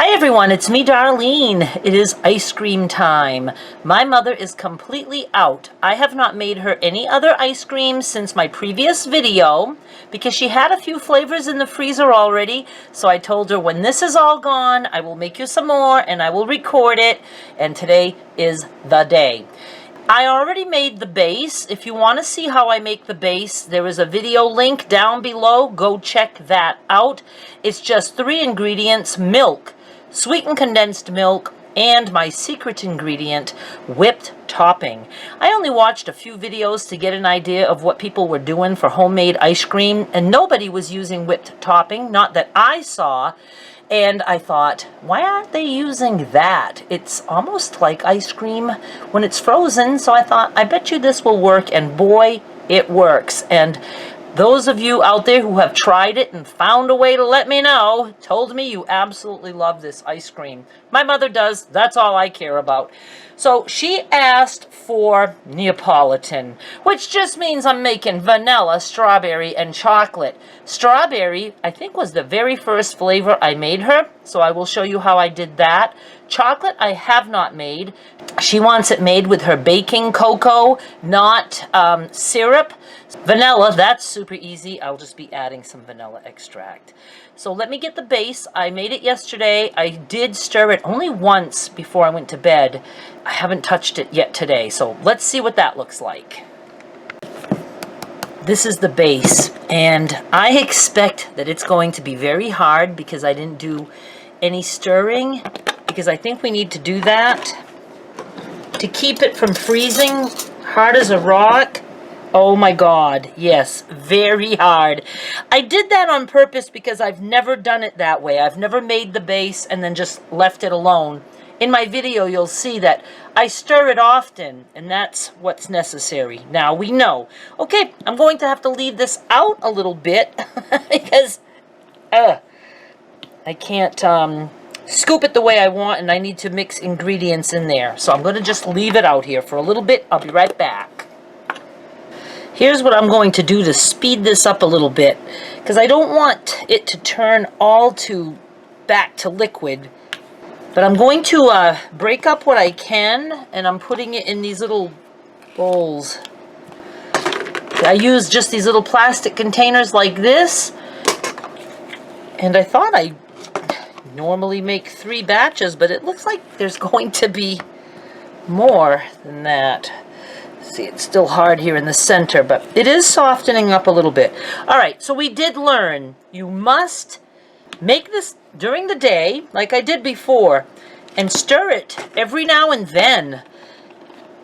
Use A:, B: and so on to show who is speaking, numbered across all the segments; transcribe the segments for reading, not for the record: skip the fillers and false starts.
A: Hi everyone, it's me Darlene. It is ice cream time. My mother is completely out. I have not made her any other ice cream since my previous video because she had a few flavors in the freezer already. So I told her when this is all gone, I will make you some more and I will record it. And today is the day. I already made the base. If you want to see how I make the base, there is a video link down below. Go check that out. It's just 3 ingredients: milk, sweetened condensed milk, and my secret ingredient, whipped topping. I only watched a few videos to get an idea of what people were doing for homemade ice cream, and nobody was using whipped topping, not that I saw. And I thought, why aren't they using that? It's almost like ice cream when it's frozen. So I thought, I bet you this will work. And boy, it works. And those of you out there who have tried it and found a way to let me know, told me you absolutely love this ice cream. My mother does. That's all I care about. So she asked for Neapolitan, which just means I'm making vanilla, strawberry, and chocolate. Strawberry, I think, was the very first flavor I made her, so I will show you how I did that. Chocolate I have not made. She wants it made with her baking cocoa, not syrup. Vanilla, that's super easy. I'll just be adding some vanilla extract. So let me get the base. I made it yesterday. I did stir it only once before I went to bed. I haven't touched it yet today, so let's see what that looks like. This is the base, and I expect that it's going to be very hard because I didn't do any stirring, because I think we need to do that to keep it from freezing. Hard as a rock. Oh my God, yes, very hard. I did that on purpose because I've never done it that way. I've never made the base and then just left it alone. In my video, you'll see that I stir it often, and that's what's necessary. Now we know. Okay, I'm going to have to leave this out a little bit because I can't scoop it the way I want, and I need to mix ingredients in there. So I'm going to just leave it out here for a little bit. I'll be right back. Here's what I'm going to do to speed this up a little bit, because I don't want it to turn all back to liquid. But I'm going to break up what I can, and I'm putting it in these little bowls. I use just these little plastic containers like this, and I thought I normally make 3 batches, but it looks like there's going to be more than that. See, it's still hard here in the center, but it is softening up a little bit. All right, so we did learn you must make this during the day, like I did before, and stir it every now and then.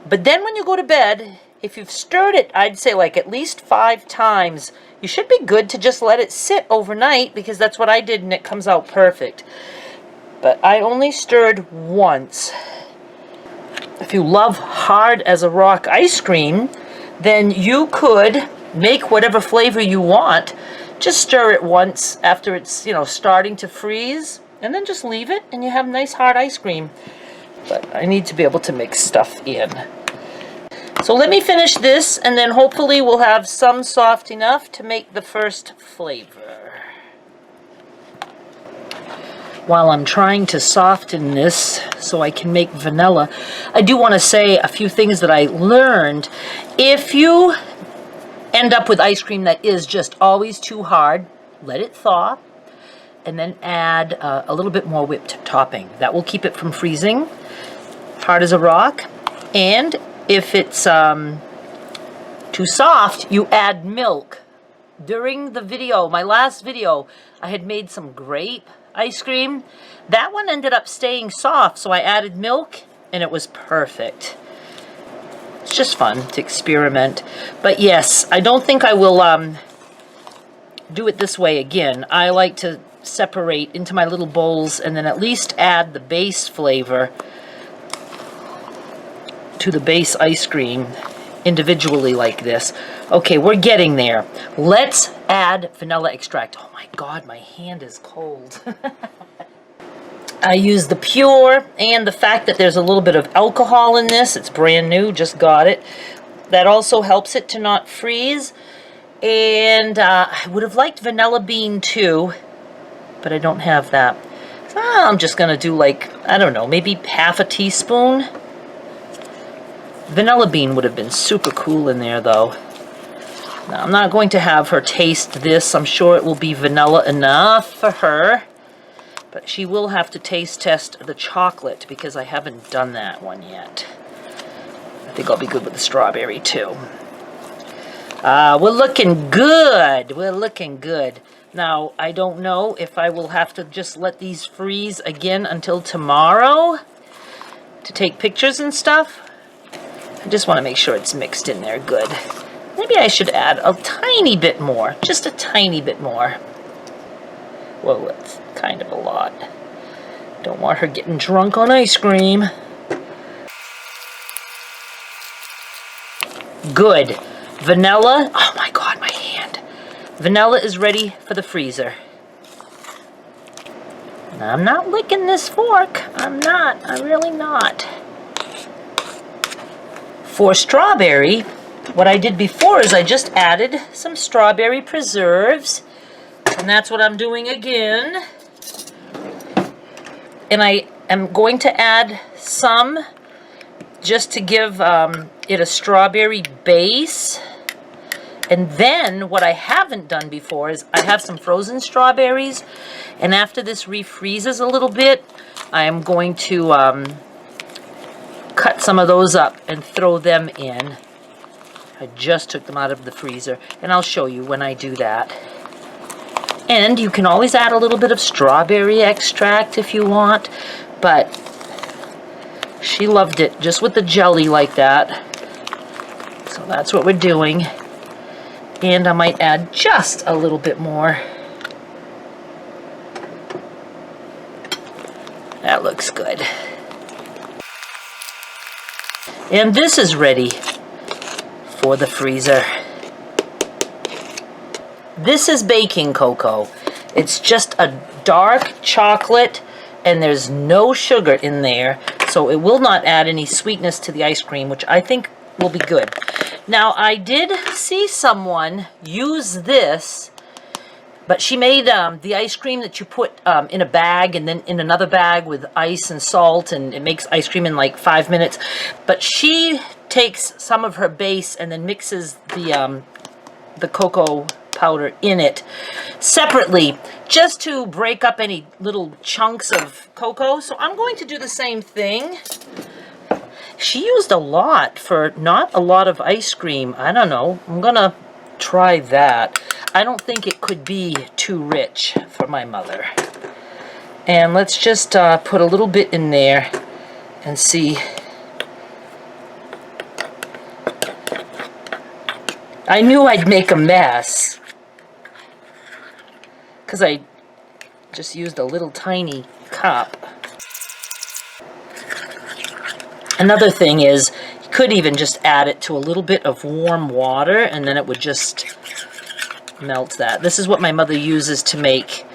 A: But then when you go to bed, if you've stirred it, I'd say like at least 5 times, you should be good to just let it sit overnight, because that's what I did and it comes out perfect. But I only stirred once. If you love hard as a rock ice cream, then you could make whatever flavor you want. Just stir it once after it's, starting to freeze, and then just leave it, and you have nice hard ice cream. But I need to be able to mix stuff in. So let me finish this, and then hopefully we'll have some soft enough to make the first flavor. While I'm trying to soften this so I can make vanilla, I do want to say a few things that I learned. If you end up with ice cream that is just always too hard, let it thaw, and then add a little bit more whipped topping. That will keep it from freezing, hard as a rock. And if it's too soft, you add milk. During the video, my last video, I had made some grape ice cream. That one ended up staying soft, so I added milk, and it was perfect. It's just fun to experiment. But yes, I don't think I will do it this way again. I like to separate into my little bowls and then at least add the base flavor to the base ice cream individually like this. Okay, we're getting there. Let's add vanilla extract. Oh my God, my hand is cold. I use the pure, and the fact that there's a little bit of alcohol in this, it's brand new, just got it. That also helps it to not freeze. And I would have liked vanilla bean too, but I don't have that. I'm just going to do like, I don't know, maybe half a teaspoon. Vanilla bean would have been super cool in there, though. Now, I'm not going to have her taste this. I'm sure it will be vanilla enough for her. But she will have to taste test the chocolate because I haven't done that one yet. I think I'll be good with the strawberry, too. We're looking good. We're looking good. Now, I don't know if I will have to just let these freeze again until tomorrow to take pictures and stuff. I just want to make sure it's mixed in there good. Maybe I should add a tiny bit more, just a tiny bit more. Whoa, that's kind of a lot. Don't want her getting drunk on ice cream. Good. Vanilla, oh my God, my hand. Vanilla is ready for the freezer. And I'm not licking this fork. I'm really not. For strawberry, what I did before is I just added some strawberry preserves. And that's what I'm doing again. And I am going to add some just to give it a strawberry base. And then what I haven't done before is I have some frozen strawberries. And after this refreezes a little bit, I am going to cut some of those up and throw them in. I just took them out of the freezer, and I'll show you when I do that. And you can always add a little bit of strawberry extract if you want, but she loved it just with the jelly like that. So that's what we're doing. And I might add just a little bit more. That looks good. And this is ready for the freezer. This is baking cocoa. It's just a dark chocolate and there's no sugar in there, so it will not add any sweetness to the ice cream, which I think will be good. Now, I did see someone use this, but she made the ice cream that you put in a bag and then in another bag with ice and salt, and it makes ice cream in like 5 minutes. But she takes some of her base and then mixes the cocoa powder in it separately just to break up any little chunks of cocoa. So I'm going to do the same thing. She used a lot for not a lot of ice cream. I don't know. I'm gonna try that. I don't think it could be too rich for my mother. And let's just put a little bit in there and see. I knew I'd make a mess because I just used a little tiny cup. Another thing is, you could even just add it to a little bit of warm water and then it would just melt that. This is what my mother uses to make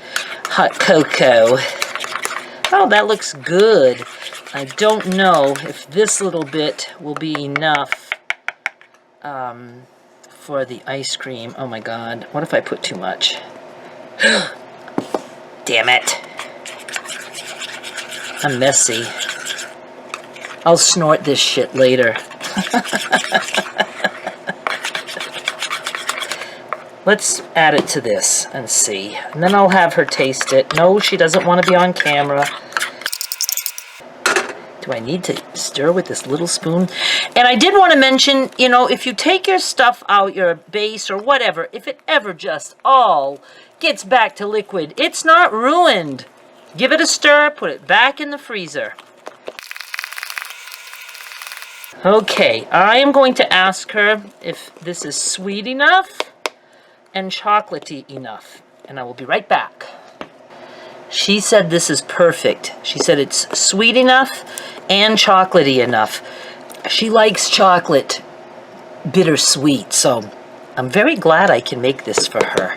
A: hot cocoa. Oh, that looks good. I don't know if this little bit will be enough for the ice cream. Oh my God, what if I put too much? Damn it. I'm messy. I'll snort this shit later. Let's add it to this and see. And then I'll have her taste it. No, she doesn't want to be on camera. Do I need to stir with this little spoon? And I did want to mention, you know, if you take your stuff out, your base or whatever, if it ever just all gets back to liquid, it's not ruined. Give it a stir, put it back in the freezer. Okay, I am going to ask her if this is sweet enough and chocolatey enough, and I will be right back. She said this is perfect. She said it's sweet enough and chocolatey enough. She likes chocolate bittersweet, so I'm very glad I can make this for her.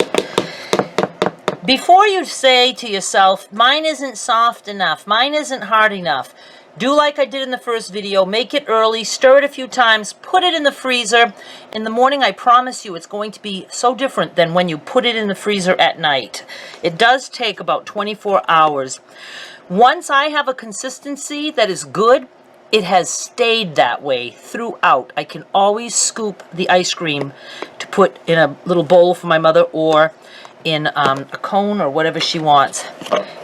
A: Before you say to yourself, mine isn't soft enough, mine isn't hard enough, do like I did in the first video. Make it early, stir it a few times, put it in the freezer. In the morning, I promise you, it's going to be so different than when you put it in the freezer at night. It does take about 24 hours. Once I have a consistency that is good, it has stayed that way throughout. I can always scoop the ice cream to put in a little bowl for my mother or in a cone or whatever she wants.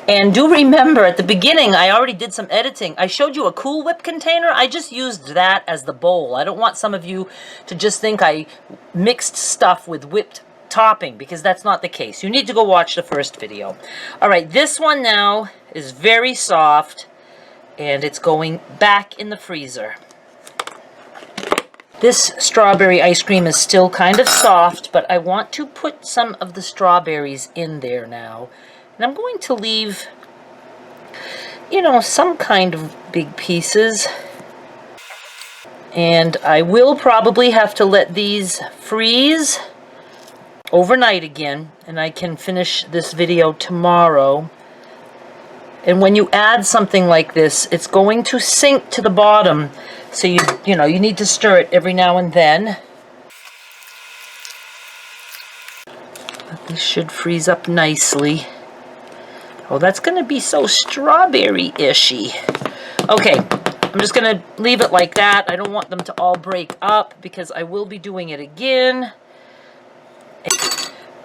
A: And do remember, at the beginning, I already did some editing. I showed you a Cool Whip container. I just used that as the bowl. I don't want some of you to just think I mixed stuff with whipped topping, because that's not the case. You need to go watch the first video. All right, this one now is very soft, and it's going back in the freezer. This strawberry ice cream is still kind of soft, but I want to put some of the strawberries in there now. And I'm going to leave, you know, some kind of big pieces. And I will probably have to let these freeze overnight again, and I can finish this video tomorrow. And when you add something like this, it's going to sink to the bottom, so you know, you need to stir it every now and then. But this should freeze up nicely. Oh, that's going to be so strawberry-ishy. Okay, I'm just going to leave it like that. I don't want them to all break up because I will be doing it again.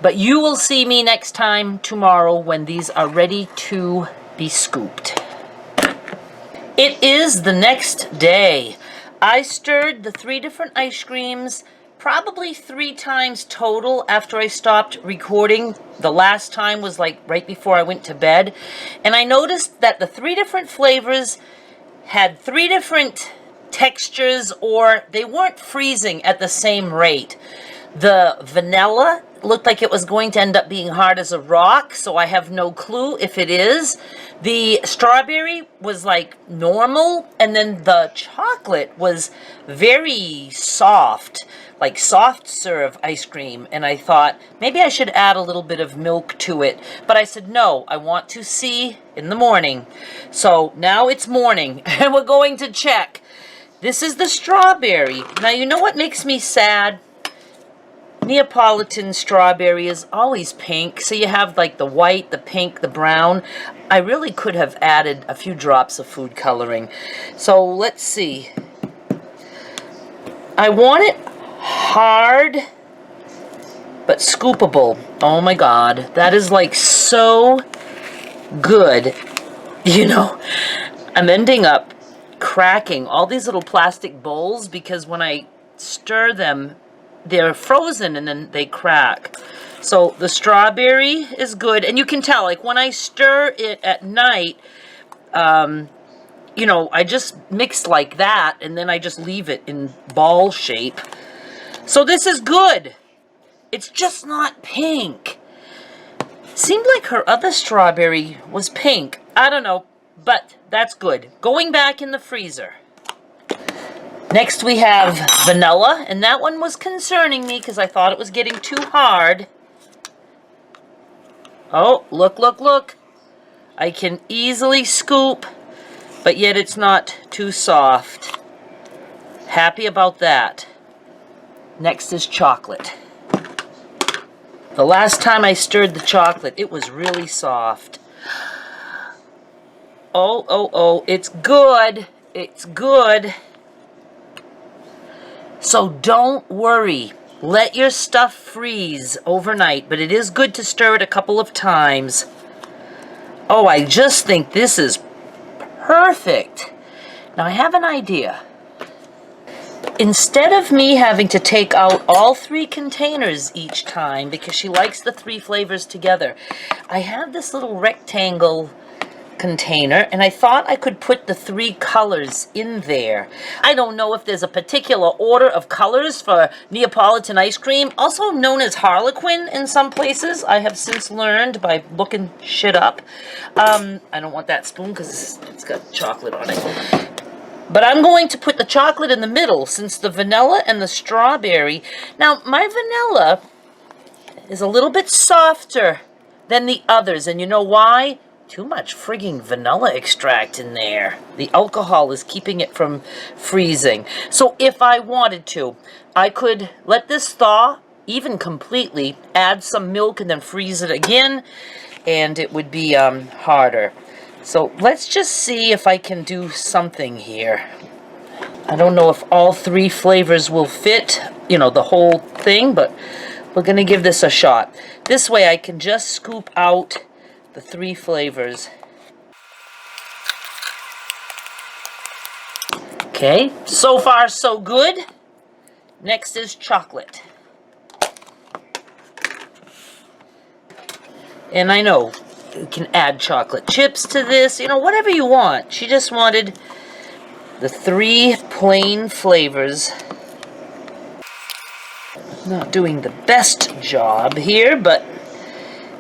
A: But you will see me next time tomorrow when these are ready to be scooped. It is the next day. I stirred the 3 different ice creams probably 3 times total after I stopped recording. The last time was like right before I went to bed. And I noticed that the 3 different flavors had 3 different textures, or they weren't freezing at the same rate. The vanilla looked like it was going to end up being hard as a rock, so I have no clue if it is. The strawberry was like normal, and then the chocolate was very soft, like soft serve ice cream. And I thought maybe I should add a little bit of milk to it, but I said no, I want to see in the morning. So now it's morning and we're going to check. This is the strawberry. Now, you know what makes me sad? Neapolitan strawberry is always pink, so you have like the white, the pink, the brown. I really could have added a few drops of food coloring. So let's see. I want it hard but scoopable. Oh my god, that is like so good. You know, I'm ending up cracking all these little plastic bowls because when I stir them, they're frozen and then they crack. So the strawberry is good, and you can tell, like when I stir it at night, you know, I just mix like that and then I just leave it in ball shape. So this is good. It's just not pink. Seemed like her other strawberry was pink. I don't know, but that's good. Going back in the freezer. Next we have vanilla, and that one was concerning me because I thought it was getting too hard. Oh, look, look, look. I can easily scoop, but yet it's not too soft. Happy about that. Next is chocolate. The last time I stirred the chocolate, it was really soft. Oh, oh, oh, it's good. It's good. So don't worry. Let your stuff freeze overnight, but it is good to stir it a couple of times. Oh, I just think this is perfect. Now I have an idea. Instead of me having to take out all 3 containers each time, because she likes the 3 flavors together, I have this little rectangle container, and I thought I could put the 3 colors in there. I don't know if there's a particular order of colors for Neapolitan ice cream, also known as Harlequin in some places. I have since learned by looking shit up. I don't want that spoon because it's got chocolate on it. But I'm going to put the chocolate in the middle since the vanilla and the strawberry. Now, my vanilla is a little bit softer than the others, and you know why? Too much frigging vanilla extract in there. The alcohol is keeping it from freezing. So if I wanted to, I could let this thaw even completely, add some milk, and then freeze it again, and it would be harder. So let's just see if I can do something here. I don't know if all 3 flavors will fit, you know, the whole thing, but we're going to give this a shot. This way I can just scoop out the 3 flavors. Okay, so far so good. Next is chocolate. And I know you can add chocolate chips to this, you know, whatever you want. She just wanted the 3 plain flavors. Not doing the best job here, but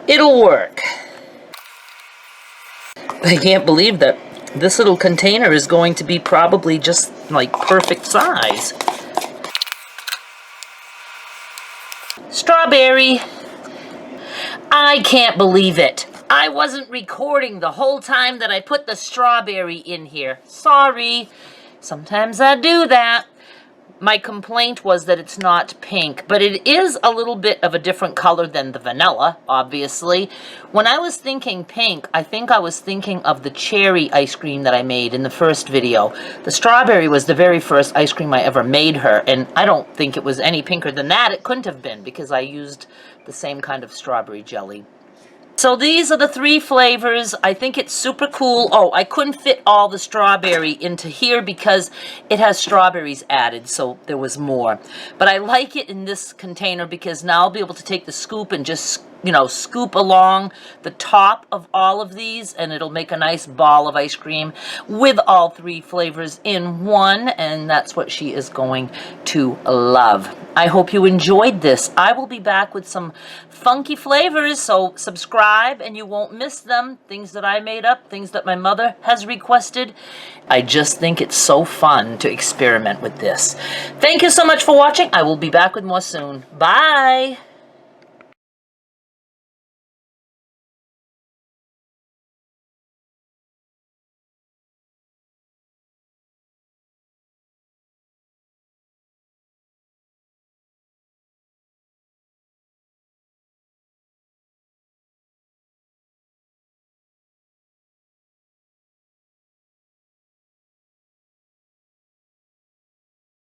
A: it'll work. I can't believe that this little container is going to be probably just like perfect size. Strawberry. I can't believe it. I wasn't recording the whole time that I put the strawberry in here. Sorry. Sometimes I do that. My complaint was that it's not pink, but it is a little bit of a different color than the vanilla, obviously. When I was thinking pink, I think I was thinking of the cherry ice cream that I made in the first video. The strawberry was the very first ice cream I ever made her, and I don't think it was any pinker than that. It couldn't have been, because I used the same kind of strawberry jelly. So these are the 3 flavors. I think it's super cool. Oh, I couldn't fit all the strawberry into here because it has strawberries added, so there was more. But I like it in this container because now I'll be able to take the scoop and just, you know, scoop along the top of all of these, and it'll make a nice ball of ice cream with all 3 flavors in one, and that's what she is going to love. I hope you enjoyed this. I will be back with some funky flavors, so subscribe and you won't miss them. Things that I made up, things that my mother has requested. I just think it's so fun to experiment with this. Thank you so much for watching. I will be back with more soon. Bye!